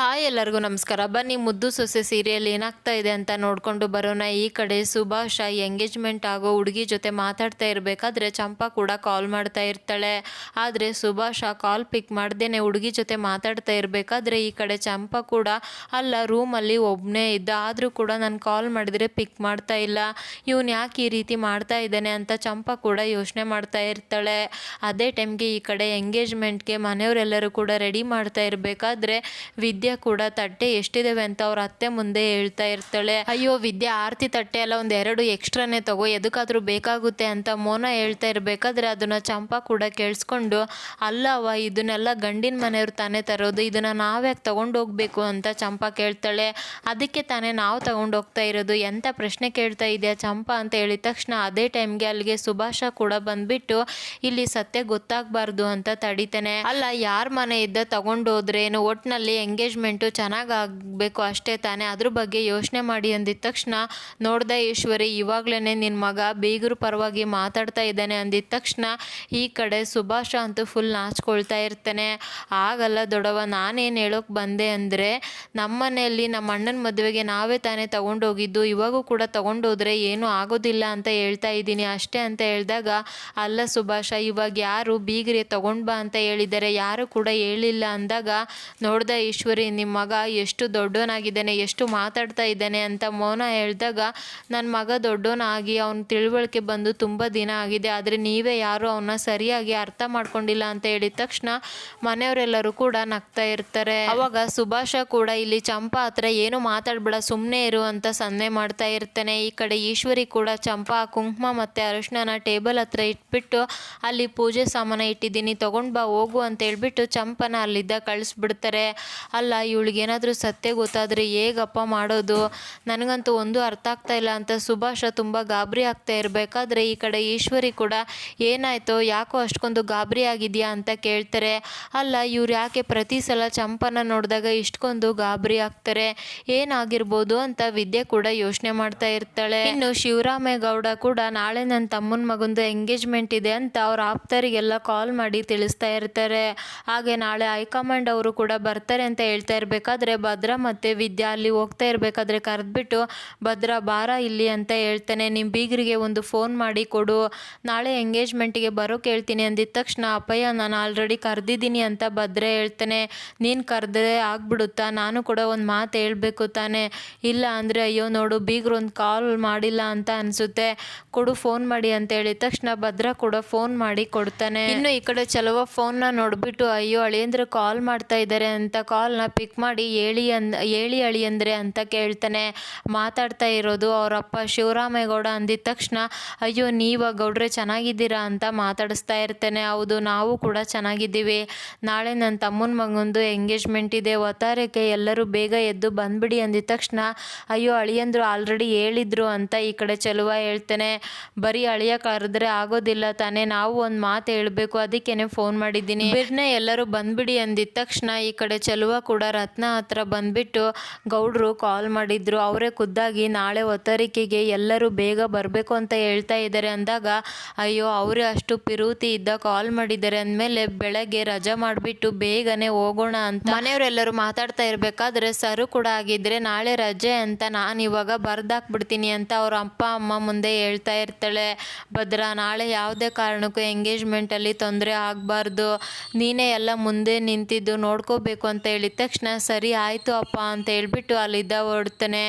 Hi ಎಲ್ಲರಿಗೂ ನಮಸ್ಕಾರ. ಬನ್ನಿ ಮುದ್ದು ಸೊಸೆ ಸೀರಿಯಲ್ ಏನಾಗ್ತಾ ಇದೆ ಅಂತ ನೋಡ್ಕೊಂಡು ಬರೋಣ. ಈ ಕಡೆ ಸುಭಾಷ ಎಂಗೇಜ್ಮೆಂಟ್ ಆಗೋ ಹುಡುಗಿ ಜೊತೆ ಮಾತಾಡ್ತಾ ಇರಬೇಕಾದ್ರೆ ಚಂಪಾ ಕೂಡ ಕಾಲ್ ಮಾಡ್ತಾ ಇರ್ತಾಳೆ. ಆದರೆ ಸುಭಾಷ ಕಾಲ್ ಪಿಕ್ ಮಾಡ್ದೇನೆ ಹುಡುಗಿ ಜೊತೆ ಮಾತಾಡ್ತಾ ಇರಬೇಕಾದ್ರೆ ಈ ಕಡೆ ಚಂಪಾ ಕೂಡ ಅಲ್ಲ ರೂಮಲ್ಲಿ ಒಬ್ಬನೇ ಇದ್ದ, ಆದರೂ ಕೂಡ ನಾನು ಕಾಲ್ ಮಾಡಿದರೆ ಪಿಕ್ ಮಾಡ್ತಾ ಇಲ್ಲ, ಇವನು ಯಾಕೆ ಈ ರೀತಿ ಮಾಡ್ತಾ ಇದ್ದಾನೆ ಅಂತ ಚಂಪಾ ಕೂಡ ಯೋಚನೆ ಮಾಡ್ತಾ ಇರ್ತಾಳೆ. ಅದೇ ಟೈಮ್ಗೆ ಈ ಕಡೆ ಎಂಗೇಜ್ಮೆಂಟ್ಗೆ ಮನೆಯವರೆಲ್ಲರೂ ಕೂಡ ರೆಡಿ ಮಾಡ್ತಾ ಇರಬೇಕಾದ್ರೆ ವಿದ್ಯಾ ಕೂಡ ತಟ್ಟೆ ಎಷ್ಟಿದಾವೆ ಅಂತ ಅವ್ರ ಅತ್ತೆ ಮುಂದೆ ಹೇಳ್ತಾ ಇರ್ತಾಳೆ. ಅಯ್ಯೋ ವಿದ್ಯಾ, ಆರತಿ ತಟ್ಟೆ ಎಲ್ಲ ಒಂದೆರಡು ಎಕ್ಸ್ಟ್ರಾನೇ ತಗೋ, ಎದಕ್ಕಾದ್ರೂ ಬೇಕಾಗುತ್ತೆ ಅಂತ ಮೋನ ಹೇಳ್ತಾ ಇರಬೇಕಾದ್ರೆ ಅದನ್ನ ಚಂಪಾ ಕೂಡ ಕೇಳಿಸ್ಕೊಂಡು, ಅಲ್ಲವ ಇದನ್ನೆಲ್ಲ ಗಂಡಿನ ಮನೆಯವ್ರು ತಾನೇ ತರೋದು, ಇದನ್ನ ನಾವ್ಯಾಕೆ ತಗೊಂಡೋಗ್ಬೇಕು ಅಂತ ಚಂಪಾ ಕೇಳ್ತಾಳೆ. ಅದಕ್ಕೆ ತಾನೇ ನಾವು ತಗೊಂಡೋಗ್ತಾ ಇರೋದು, ಎಂಥ ಪ್ರಶ್ನೆ ಕೇಳ್ತಾ ಇದೆಯಾ ಚಂಪಾ ಅಂತ ಹೇಳಿದ ತಕ್ಷಣ ಅದೇ ಟೈಮ್ಗೆ ಅಲ್ಲಿಗೆ ಸುಭಾಷ ಕೂಡ ಬಂದ್ಬಿಟ್ಟು ಇಲ್ಲಿ ಸತ್ಯ ಗೊತ್ತಾಗಬಾರ್ದು ಅಂತ ತಡಿತಾನೆ. ಅಲ್ಲ ಯಾರ ಮನೆ ಇದ್ದ ತಗೊಂಡೋದ್ರೇನು, ಒಟ್ಟಿನಲ್ಲಿ ಎಂಗೇಜ್ಮೆಂಟು ಚೆನ್ನಾಗಿ ಆಗಬೇಕು ಅಷ್ಟೇ ತಾನೇ, ಅದ್ರ ಬಗ್ಗೆ ಯೋಚನೆ ಮಾಡಿ ಅಂದಿದ ತಕ್ಷಣ, ನೋಡ್ದೆ ಈಶ್ವರಿ ಇವಾಗ್ಲೇ ನಿನ್ನ ಮಗ ಬೀಗರು ಪರವಾಗಿ ಮಾತಾಡ್ತಾ ಇದ್ದಾನೆ ಅಂದಿದ ತಕ್ಷಣ ಈ ಕಡೆ ಸುಭಾಷ ಅಂತೂ ಫುಲ್ ನಾಚ್ಕೊಳ್ತಾ ಇರ್ತಾನೆ. ಆಗಲ್ಲ ದೊಡವ, ನಾನೇನು ಹೇಳೋಕೆ ಬಂದೆ ಅಂದರೆ ನಮ್ಮ ಮನೆಯಲ್ಲಿ ನಮ್ಮ ಅಣ್ಣನ ಮದುವೆಗೆ ನಾವೇ ತಾನೇ ತಗೊಂಡೋಗಿದ್ದು, ಇವಾಗೂ ಕೂಡ ತಗೊಂಡೋದ್ರೆ ಏನೂ ಆಗೋದಿಲ್ಲ ಅಂತ ಹೇಳ್ತಾ ಇದ್ದೀನಿ ಅಷ್ಟೇ ಅಂತ ಹೇಳಿದಾಗ, ಅಲ್ಲ ಸುಭಾಷ ಇವಾಗ ಯಾರು ಬೀಗರೆ ತಗೊಂಡು ಬಾ ಅಂತ ಹೇಳಿದ್ದಾರೆ, ಯಾರು ಕೂಡ ಹೇಳಿಲ್ಲ ಅಂದಾಗ, ನೋಡ್ದ ಈಶ್ವರಿ ನಿಮ್ಮ ಮಗ ಎಷ್ಟು ದೊಡ್ಡವನಾಗಿದ್ದಾನೆ, ಎಷ್ಟು ಮಾತಾಡ್ತಾ ಇದ್ದಾನೆ ಅಂತ ಮೌನ ಹೇಳಿದಾಗ, ನನ್ನ ಮಗ ದೊಡ್ಡವನಾಗಿ ಅವನ ತಿಳುವಳಿಕೆ ಬಂದು ತುಂಬ ದಿನ ಆಗಿದೆ, ಆದರೆ ನೀವೇ ಯಾರು ಅವನ್ನ ಸರಿಯಾಗಿ ಅರ್ಥ ಮಾಡ್ಕೊಂಡಿಲ್ಲ ಅಂತ ಹೇಳಿದ ತಕ್ಷಣ ಮನೆಯವರೆಲ್ಲರೂ ಕೂಡ ನಗ್ತಾ ಇರ್ತಾರೆ. ಅವಾಗ ಸುಭಾಷ ಕೂಡ ಇಲ್ಲಿ ಚಂಪಾ ಹತ್ರ ಏನು ಮಾತಾಡ್ಬೇಡ ಸುಮ್ಮನೆ ಇರು ಅಂತ ಸನ್ನೆ ಮಾಡ್ತಾ ಇರ್ತಾನೆ. ಈ ಕಡೆ ಈಶ್ವರಿ ಕೂಡ ಚಂಪಾ ಕುಂಕುಮ ಮತ್ತು ಅರಿಶಿನ ಟೇಬಲ್ ಹತ್ರ ಇಟ್ಬಿಟ್ಟು, ಅಲ್ಲಿ ಪೂಜೆ ಸಾಮಾನು ಇಟ್ಟಿದ್ದೀನಿ ತಗೊಂಡು ಬಾ ಹೋಗು ಅಂತ ಹೇಳ್ಬಿಟ್ಟು ಚಂಪನ ಅಲ್ಲಿದ್ದ ಕಳಿಸ್ಬಿಡ್ತಾರೆ. ಅಲ್ಲ ಇವಳಿಗೇನಾದರೂ ಸತ್ಯ ಗೊತ್ತಾದರೆ ಹೇಗಪ್ಪ ಮಾಡೋದು, ನನಗಂತೂ ಒಂದು ಅರ್ಥ ಆಗ್ತಾ ಇಲ್ಲ ಅಂತ ಸುಭಾಷ ತುಂಬ ಗಾಬರಿ ಆಗ್ತಾ ಇರಬೇಕಾದ್ರೆ ಈ ಕಡೆ ಈಶ್ವರಿ ಕೂಡ ಏನಾಯ್ತೋ ಯಾಕೋ ಅಷ್ಟೊಂದು ಗಾಬರಿ ಆಗಿದೆಯಾ ಅಂತ ಕೇಳ್ತಾರೆ. ಅಲ್ಲ ಇವ್ರು ಯಾಕೆ ಪ್ರತಿ ಸಲ ಚಂಪನ ನೋಡಿದಾಗ ಇಷ್ಟೊಂದು ಗಾಬರಿ ಆಗ್ತಾರೆ, ಏನಾಗಿರ್ಬೋದು ಅಂತ ವಿದ್ಯೆ ಕೂಡ ಯೋಚನೆ ಮಾಡ್ತಾ ಇರ್ತಾಳೆ. ಇನ್ನು ಶಿವರಾಮೇಗೌಡ ಕೂಡ ನಾಳೆ ನನ್ನ ತಮ್ಮನ ಮಗಂದು ಎಂಗೇಜ್ಮೆಂಟ್ ಇದೆ ಅಂತ ಅವ್ರ ಆಪ್ತರಿಗೆಲ್ಲ ಕಾಲ್ ಮಾಡಿ ತಿಳಿಸ್ತಾ ಇರ್ತಾರೆ. ಹಾಗೆ ನಾಳೆ ಹೈಕಮಾಂಡ್ ಅವರು ಕೂಡ ಬರ್ತಾರೆ ಅಂತ ಹೇಳ್ತಾ ಇರಬೇಕಾದ್ರೆ ಭದ್ರಾ ಮತ್ತು ವಿದ್ಯಾ ಅಲ್ಲಿ ಹೋಗ್ತಾ ಇರಬೇಕಾದ್ರೆ ಕರೆದ್ಬಿಟ್ಟು, ಭದ್ರಾ ಬಾರ ಇಲ್ಲಿ ಅಂತ ಹೇಳ್ತಾನೆ, ನಿಮ್ಮ ಬೀಗರಿಗೆ ಒಂದು ಫೋನ್ ಮಾಡಿ ಕೊಡು, ನಾಳೆ ಎಂಗೇಜ್ಮೆಂಟಿಗೆ ಬರೋಕೆ ಹೇಳ್ತೀನಿ ಅಂದಿದ ತಕ್ಷಣ, ಅಪ್ಪಯ್ಯ ನಾನು ಆಲ್ರೆಡಿ ಕರೆದಿದ್ದೀನಿ ಅಂತ ಭದ್ರಾ ಹೇಳ್ತಾನೆ. ನೀನು ಕರೆದ್ರೆ ಆಗ್ಬಿಡುತ್ತಾ, ನಾನು ಕೂಡ ಒಂದು ಮಾತು ಹೇಳಬೇಕು ತಾನೆ, ಇಲ್ಲ ಅಂದರೆ ಅಯ್ಯೋ ನೋಡು ಬೀಗರು ಒಂದು ಕಾಲ್ ಮಾಡಿಲ್ಲ ಅಂತ ಅನಿಸುತ್ತೆ, ಕೊಡು ಫೋನ್ ಮಾಡಿ ಅಂತ ಹೇಳಿದ ತಕ್ಷಣ ಭದ್ರಾ ಕೂಡ ಫೋನ್ ಮಾಡಿ ಕೊಡ್ತಾನೆ. ಇನ್ನು ಈ ಕಡೆ ಚಲುವ ಫೋನ್ನ ನೋಡಿಬಿಟ್ಟು, ಅಯ್ಯೋ ಅಳಿಯಂದ್ರೆ ಕಾಲ್ ಮಾಡ್ತಾ ಇದ್ದಾರೆ ಅಂತ ಕಾಲ್ನ ಪಿಕ್ ಮಾಡಿ ಹೇಳಿ ಅಳಿಯಂದ್ರೆ ಅಂತ ಕೇಳ್ತಾನೆ. ಮಾತಾಡ್ತಾ ಇರೋದು ಅವರಪ್ಪ ಶಿವರಾಮೇಗೌಡ ಅಂದಿದ ತಕ್ಷಣ, ಅಯ್ಯೋ ನೀವ ಗೌಡ್ರೆ ಚೆನ್ನಾಗಿದ್ದೀರಾ ಅಂತ ಮಾತಾಡಿಸ್ತಾ ಇರ್ತಾನೆ. ಹೌದು ನಾವು ಕೂಡ ಚೆನ್ನಾಗಿದ್ದೀವಿ, ನಾಳೆ ನನ್ನ ತಮ್ಮನ ಮಗಂದು ಎಂಗೇಜ್ಮೆಂಟ್ ಇದೆ, ಒತ್ತಾರಕ್ಕೆ ಎಲ್ಲರೂ ಬೇಗ ಎದ್ದು ಬಂದ್ಬಿಡಿ ಅಂದಿದ ತಕ್ಷಣ, ಅಯ್ಯೋ ಅಳಿಯಂದ್ರು ಆಲ್ರೆಡಿ ಹೇಳಿದ್ರು ಅಂತ ಈ ಕಡೆ ಚಲುವ ಹೇಳ್ತಾನೆ. ಬರೀ ಅಳಿಯ ಕರೆದ್ರೆ ಆಗೋದಿಲ್ಲ ತಾನೇ, ನಾವು ಒಂದು ಮಾತು ಹೇಳಬೇಕು ಅದಕ್ಕೇನೆ ಫೋನ್ ಮಾಡಿದ್ದೀನಿ, ಬಿರ್ನೆ ಎಲ್ಲರೂ ಬಂದ್ಬಿಡಿ ಅಂದಿದ ತಕ್ಷಣ ಈ ಕಡೆ ಚಲುವ ಕೂಡ ರತ್ನ ಹತ್ರ ಬಂದ್ಬಿಟ್ಟು, ಗೌಡ್ರು ಕಾಲ್ ಮಾಡಿದ್ರು, ಅವರೇ ಖುದ್ದಾಗಿ ನಾಳೆ ಒತ್ತರಿಕೆಗೆ ಎಲ್ಲರೂ ಬೇಗ ಬರಬೇಕು ಅಂತ ಹೇಳ್ತಾ ಇದ್ದಾರೆ ಅಂದಾಗ, ಅಯ್ಯೋ ಅವರೇ ಅಷ್ಟು ಪಿರುತಿ ಇದ್ದ ಕಾಲ್ ಮಾಡಿದ್ದಾರೆ ಅಂದಮೇಲೆ ಬೆಳಗ್ಗೆ ರಜಾ ಮಾಡಿಬಿಟ್ಟು ಬೇಗನೆ ಹೋಗೋಣ ಅಂತ ಮನೆಯವರೆಲ್ಲರೂ ಮಾತಾಡ್ತಾ ಇರಬೇಕಾದ್ರೆ, ಸರು ಕೂಡ ಆಗಿದ್ರೆ ನಾಳೆ ರಜೆ ಅಂತ ನಾನು ಇವಾಗ ಬರ್ದಾಕ್ಬಿಡ್ತೀನಿ ಅಂತ ಅವ್ರ ಅಪ್ಪ ಅಮ್ಮ ಮುಂದೆ ಹೇಳ್ತಾ ಇರ್ತಾಳೆ. ಭದ್ರಾ ನಾಳೆ ಯಾವುದೇ ಕಾರಣಕ್ಕೂ ಎಂಗೇಜ್ಮೆಂಟಲ್ಲಿ ತೊಂದರೆ ಆಗಬಾರ್ದು, ನೀನೇ ಎಲ್ಲ ಮುಂದೆ ನಿಂತಿದ್ದು ನೋಡ್ಕೋಬೇಕು ಅಂತ ಹೇಳಿದ ತಕ್ಷಣ, ಸರಿ ಆಯಿತು ಅಪ್ಪ ಅಂತ ಹೇಳ್ಬಿಟ್ಟು ಅಲ್ಲಿದ್ದ ಹೊರಡ್ತಾನೆ.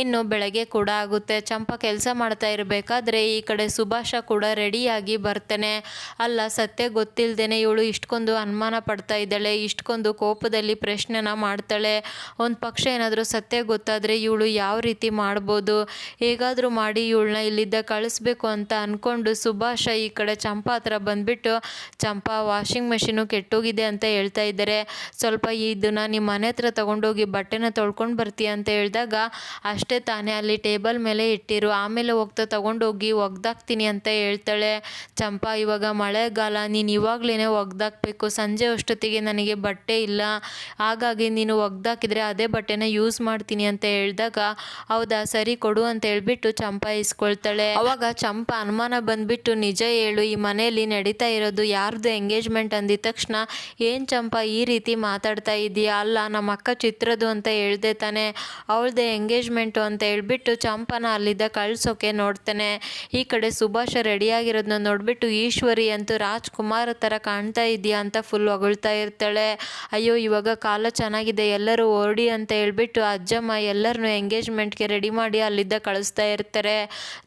ಇನ್ನು ಬೆಳಗ್ಗೆ ಕೂಡ ಆಗುತ್ತೆ. ಚಂಪಾ ಕೆಲಸ ಮಾಡ್ತಾ ಇರಬೇಕಾದ್ರೆ ಈ ಕಡೆ ಸುಭಾಷ ಕೂಡ ರೆಡಿಯಾಗಿ ಬರ್ತಾನೆ. ಅಲ್ಲ ಸತ್ಯ ಗೊತ್ತಿಲ್ಲದೇನೆ ಇವಳು ಇಷ್ಟೊಂದು ಅನುಮಾನ ಪಡ್ತಾ ಇದ್ದಾಳೆ, ಇಷ್ಟೊಂದು ಕೋಪದಲ್ಲಿ ಪ್ರಶ್ನೆನ ಮಾಡ್ತಾಳೆ, ಒಂದು ಪಕ್ಷ ಏನಾದರೂ ಸತ್ಯ ಗೊತ್ತಾದರೆ ಇವಳು ಯಾವ ರೀತಿ ಮಾಡ್ಬೋದು, ಹೇಗಾದರೂ ಮಾಡಿ ಇವಳನ್ನ ಇಲ್ಲಿದ್ದ ಕಳಿಸ್ಬೇಕು ಅಂತ ಅಂದ್ಕೊಂಡು ಸುಭಾಷ ಈ ಕಡೆ ಚಂಪಾ ಹತ್ರ ಬಂದ್ಬಿಟ್ಟು, ಚಂಪಾ ವಾಷಿಂಗ್ ಮೆಷಿನು ಕೆಟ್ಟೋಗಿದೆ ಅಂತ ಹೇಳ್ತಾ ಇದ್ದಾರೆ, ಸ್ವಲ್ಪ ಇದನ್ನು ನಿಮ್ಮ ಮನೆ ಹತ್ರ ತೊಗೊಂಡೋಗಿ ಬಟ್ಟೆನ ತೊಳ್ಕೊಂಡು ಬರ್ತೀಯ ಅಂತ ಹೇಳಿದಾಗ, ಅಷ್ಟೇ ತಾನೇ ಅಲ್ಲಿ ಟೇಬಲ್ ಮೇಲೆ ಇಟ್ಟಿರು, ಆಮೇಲೆ ಹೋಗ್ತಾ ತೊಗೊಂಡೋಗಿ ಒಗ್ದಾಕ್ತೀನಿ ಅಂತ ಹೇಳ್ತಾಳೆ. ಚಂಪಾ ಇವಾಗ ಮಳೆಗಾಲ, ನೀನು ಇವಾಗಲೇ ಒಗ್ದಾಕಬೇಕು, ಸಂಜೆ ಅಷ್ಟೊತ್ತಿಗೆ ನನಗೆ ಬಟ್ಟೆ ಇಲ್ಲ, ಹಾಗಾಗಿ ನೀನು ಒಗ್ದಾಕಿದ್ರೆ ಅದೇ ಬಟ್ಟೆನ ಯೂಸ್ ಮಾಡ್ತೀನಿ ಅಂತ ಹೇಳಿದಾಗ, ಹೌದಾ ಸರಿ ಕೊಡು ಅಂತ ಹೇಳ್ಬಿಟ್ಟು ಚಂಪಾ ಇಸ್ಕೊಳ್ತಾಳೆ. ಅವಾಗ ಚಂಪಾ ಅನುಮಾನ ಬಂದ್ಬಿಟ್ಟು, ನಿಜ ಹೇಳು ಈ ಮನೆಯಲ್ಲಿ ನಡೀತಾ ಇರೋದು ಯಾರ್ದು ಎಂಗೇಜ್ಮೆಂಟ್ ಅಂದಿದ ತಕ್ಷಣ, ಏನು ಚಂಪಾ ಈ ರೀತಿ ಮಾತಾಡ್ತಾ ಇದೆಯಾ, ಅಲ್ಲ ಅಲ್ಲ ನಮ್ಮ ಅಕ್ಕ ಚಿತ್ರದು ಅಂತ ಹೇಳ್ದೆ ತಾನೆ, ಅವಳದೇ ಎಂಗೇಜ್ಮೆಂಟು ಅಂತ ಹೇಳ್ಬಿಟ್ಟು ಚಂಪನ ಅಲ್ಲಿದ್ದ ಕಳ್ಸೋಕೆ ನೋಡ್ತಾನೆ. ಈ ಕಡೆ ಸುಭಾಷ ರೆಡಿಯಾಗಿರೋದನ್ನ ನೋಡಿಬಿಟ್ಟು ಈಶ್ವರಿ ಅಂತೂ ರಾಜ್ಕುಮಾರ್ ಥರ ಕಾಣ್ತಾ ಇದೆಯಾ ಅಂತ ಫುಲ್ ಹೊಗಳ್ತಾ ಇರ್ತಾಳೆ. ಅಯ್ಯೋ ಇವಾಗ ಕಾಲ ಚೆನ್ನಾಗಿದೆ, ಎಲ್ಲರೂ ಓಡಿ ಅಂತ ಹೇಳ್ಬಿಟ್ಟು ಅಜ್ಜಮ್ಮ ಎಲ್ಲರನ್ನೂ ಎಂಗೇಜ್ಮೆಂಟ್ಗೆ ರೆಡಿ ಮಾಡಿ ಅಲ್ಲಿದ್ದ ಕಳಿಸ್ತಾ ಇರ್ತಾರೆ.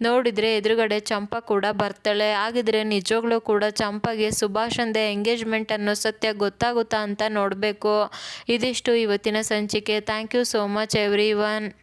ನೋಡಿದರೆ ಎದುರುಗಡೆ ಚಂಪಾ ಕೂಡ ಬರ್ತಾಳೆ. ಹಾಗಿದ್ರೆ ನಿಜವಾಗ್ಲೂ ಕೂಡ ಚಂಪಾಗೆ ಸುಭಾಷಂದೇ ಎಂಗೇಜ್ಮೆಂಟ್ ಅನ್ನೋ ಸತ್ಯ ಗೊತ್ತಾಗುತ್ತಾ ಅಂತ ನೋಡಬೇಕು. ಇದಿಷ್ಟು ಇವತ್ತಿನ ಸಂಚಿಕೆ. Thank you so much every one.